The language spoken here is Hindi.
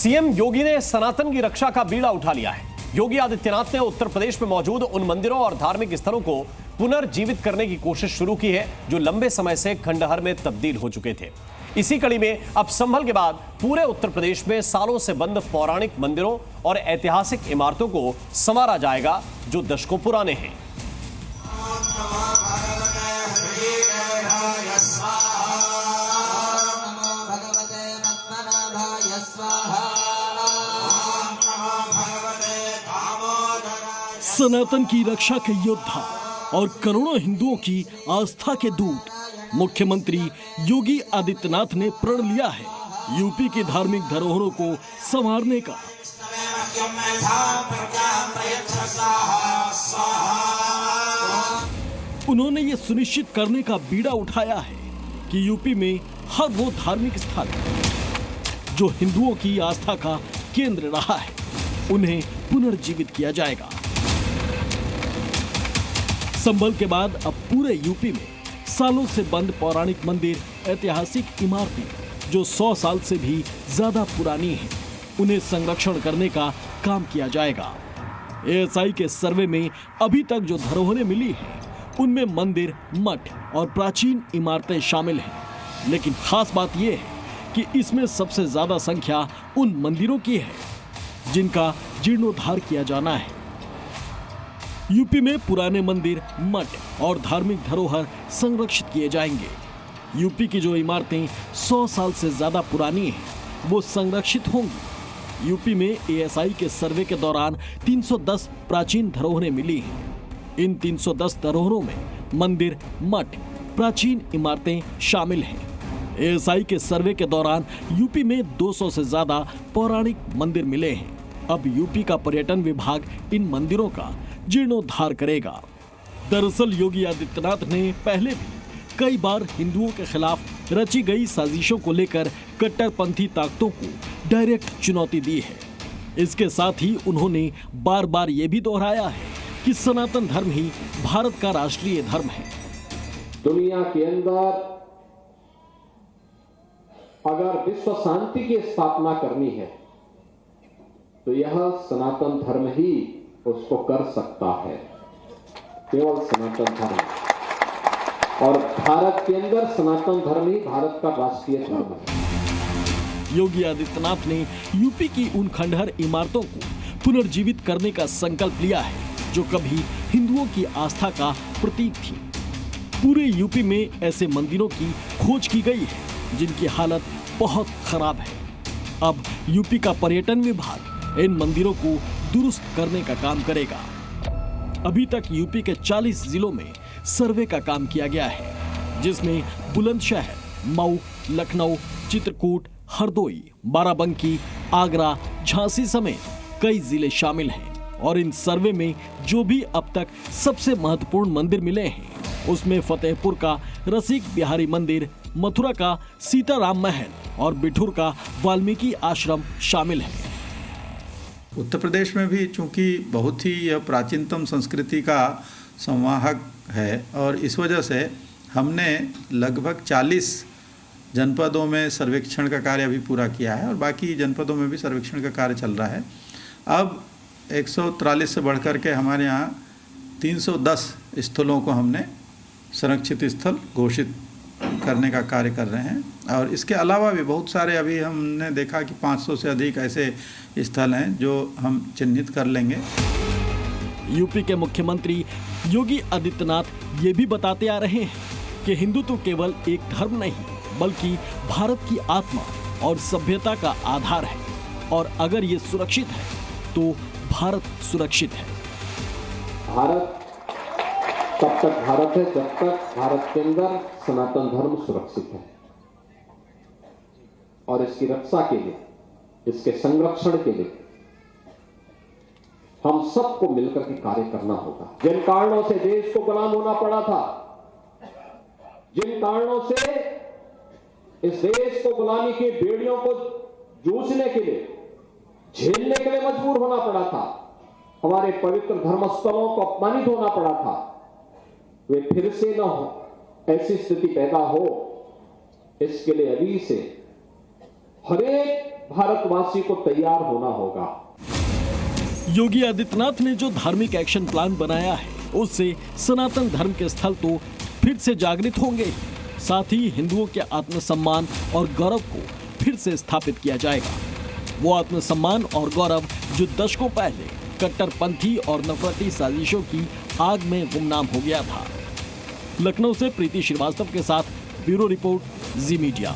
सीएम योगी ने सनातन की रक्षा का बीड़ा उठा लिया है। योगी आदित्यनाथ ने उत्तर प्रदेश में मौजूद उन मंदिरों और धार्मिक स्थलों को पुनर्जीवित करने की कोशिश शुरू की है जो लंबे समय से खंडहर में तब्दील हो चुके थे। इसी कड़ी में अब संभल के बाद पूरे उत्तर प्रदेश में सालों से बंद पौराणिक मंदिरों और ऐतिहासिक इमारतों को संवारा जाएगा जो दशकों पुराने हैं। सनातन की रक्षा के योद्धा और करोड़ों हिंदुओं की आस्था के दूत मुख्यमंत्री योगी आदित्यनाथ ने प्रण लिया है यूपी की धार्मिक धरोहरों को संवारने का। उन्होंने ये सुनिश्चित करने का बीड़ा उठाया है कि यूपी में हर वो धार्मिक स्थल जो हिंदुओं की आस्था का केंद्र रहा है उन्हें पुनर्जीवित किया जाएगा। संभल के बाद अब पूरे यूपी में सालों से बंद पौराणिक मंदिर, ऐतिहासिक इमारतें जो 100 साल से भी ज्यादा पुरानी हैं, उन्हें संरक्षण करने का काम किया जाएगा। एएसआई के सर्वे में अभी तक जो धरोहरें मिली हैं, उनमें मंदिर, मठ और प्राचीन इमारतें शामिल हैं। लेकिन खास बात यह है कि इसमें सबसे ज्यादा संख्या उन मंदिरों की है जिनका जीर्णोद्धार किया जाना है। यूपी में पुराने मंदिर, मठ और धार्मिक धरोहर संरक्षित किए जाएंगे। यूपी की जो इमारतें 100 साल से ज्यादा पुरानी हैं, वो संरक्षित होंगी। यूपी में एएसआई के सर्वे के दौरान 310 प्राचीन धरोहरें मिली हैं। इन 310 धरोहरों में मंदिर, मठ, प्राचीन इमारतें शामिल हैं। एएसआई के सर्वे के दौरान यूपी में 200 से ज्यादा पौराणिक मंदिर मिले हैं। अब यूपी का पर्यटन विभाग इन मंदिरों का जीर्णोद्धार करेगा। दरअसल योगी आदित्यनाथ ने पहले भी कई बार हिंदुओं के खिलाफ रची गई साजिशों को लेकर कट्टरपंथी ताकतों को डायरेक्ट चुनौती दी है। इसके साथ ही उन्होंने बार बार ये भी दोहराया है कि सनातन धर्म ही भारत का राष्ट्रीय धर्म है। दुनिया के अंदर अगर विश्व शांति की स्थापना करनी है तो यह सनातन धर्म ही उसको कर सकता है, केवल सनातन धर्म। और भारत के अंदर सनातन धर्म ही भारत का राष्ट्रीय धर्म है। योगी आदित्यनाथ ने यूपी की उन खंडहर इमारतों को पुनर्जीवित करने का संकल्प लिया है जो कभी हिंदुओं की आस्था का प्रतीक थी। पूरे यूपी में ऐसे मंदिरों की खोज की गई है जिनकी हालत बहुत खराब है। अब यूपी का पर्यटन विभाग इन मंदिरों को दुरुस्त करने का काम करेगा। अभी तक यूपी के 40 जिलों में सर्वे का काम किया गया है, जिसमें बुलंदशहर, मऊ, लखनऊ, चित्रकूट, हरदोई, बाराबंकी, आगरा, झांसी समेत कई जिले शामिल हैं। और इन सर्वे में जो भी अब तक सबसे महत्वपूर्ण मंदिर मिले हैं, उसमें फतेहपुर का रसिक बिहारी मंदिर, मथुरा का सीताराम महल और बिठूर का वाल्मीकि आश्रम शामिल है। उत्तर प्रदेश में भी चूंकि बहुत ही यह प्राचीनतम संस्कृति का संवाहक है और इस वजह से हमने लगभग 40 जनपदों में सर्वेक्षण का कार्य अभी पूरा किया है और बाकी जनपदों में भी सर्वेक्षण का कार्य चल रहा है। अब 143 से बढ़कर के हमारे यहाँ 310 स्थलों को हमने संरक्षित स्थल घोषित करने का कार्य कर रहे हैं। और इसके अलावा भी बहुत सारे अभी हमने देखा कि 500 से अधिक ऐसे स्थल हैं जो हम चिन्हित कर लेंगे। यूपी के मुख्यमंत्री योगी आदित्यनाथ ये भी बताते आ रहे हैं कि हिंदुत्व केवल एक धर्म नहीं बल्कि भारत की आत्मा और सभ्यता का आधार है और अगर ये सुरक्षित है तो भारत सुरक्षित है। भारत तब तक भारत है जब तक भारत के अंदर सनातन धर्म सुरक्षित है और इसकी रक्षा के लिए, इसके संरक्षण के लिए हम सबको मिलकर के कार्य करना होगा। जिन कारणों से देश को गुलाम होना पड़ा था, जिन कारणों से इस देश को गुलामी की बेड़ियों को जूझने के लिए, झेलने के लिए मजबूर होना पड़ा था, हमारे पवित्र धर्मस्थलों को अपमानित होना पड़ा था, वे फिर से न हो, ऐसी स्थिति पैदा हो, इसके लिए अभी से हर एक भारतवासी को तैयार होना होगा। योगी आदित्यनाथ ने जो धार्मिक एक्शन प्लान बनाया है उससे सनातन धर्म के स्थल तो फिर से जागृत होंगे, साथ ही हिंदुओं के आत्मसम्मान और गौरव को फिर से स्थापित किया जाएगा। वो आत्मसम्मान और गौरव जो दशकों पहले कट्टरपंथी और नफरती साजिशों की आग में गुमनाम हो गया था। लखनऊ से प्रीति श्रीवास्तव के साथ ब्यूरो रिपोर्ट, जी मीडिया।